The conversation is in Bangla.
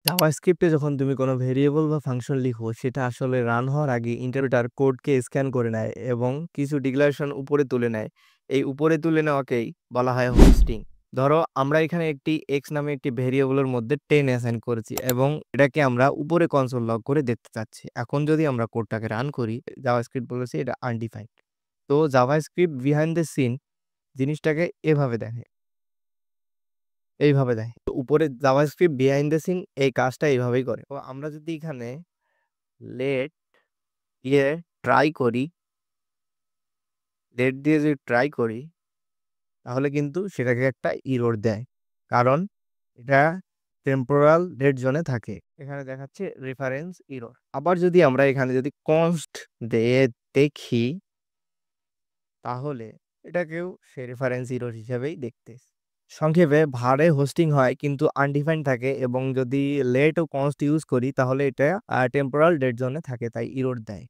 জাভাস্ক্রিপ্টে যখন তুমি কোনো ভেরিয়েবল বা ফাংশন লিখো সেটা আসলে রান হওয়ার আগে ইন্টারপ্রেটার কোডকে স্ক্যান করে নেয় এবং কিছু ডিক্লারেশন উপরে তুলে নেয়। এই উপরে তুলে নেওয়াকেই বলা হয় হোস্টিং। ধরো আমরা এখানে একটি এক্স নামে একটি ভেরিয়েবলের মধ্যে 10 অ্যাসাইন করেছি এবং এটাকে আমরা উপরে কনসোল লগ করে দেখতে চাচ্ছি। এখন যদি আমরা কোডটাকে রান করি, জাভাস্ক্রিপ্ট বলেছে এটা আনডিফাইন্ড। তো জাভাস্ক্রিপ্ট বিহাইন্ড দ্য সিন জিনিসটাকে এভাবে দেখে। এইভাবে দেয়। তো উপরে জাভাস্ক্রিপ্ট বিহাইন্ড দ্য সিন এই কাজটা এইভাবেই করে। তো আমরা যদি এখানে লেট দিয়ে ট্রাই করি, লেট দিয়ে যদি ট্রাই করি, তাহলে কিন্তু সেটাকে একটা এরর দেয়। কারণ এটা টেম্পোরাল ডেড জোনে থাকে। এখানে দেখাচ্ছে রেফারেন্স এরর। আবার যদি আমরা এখানে যদি কনস্ট দিয়ে দেখি, তাহলে এটাকেও সে রেফারেন্স এরর হিসেবেই দেখতে। সংক্ষেপে ভারে হোস্টিং হয় কিন্তু আনডিফাইন্ড থাকে এবং যদি লেট ও কনস্ট ইউজ করি তাহলে এটা টেম্পোরাল ডেড জোনে থাকে, তাই এরর দেয়।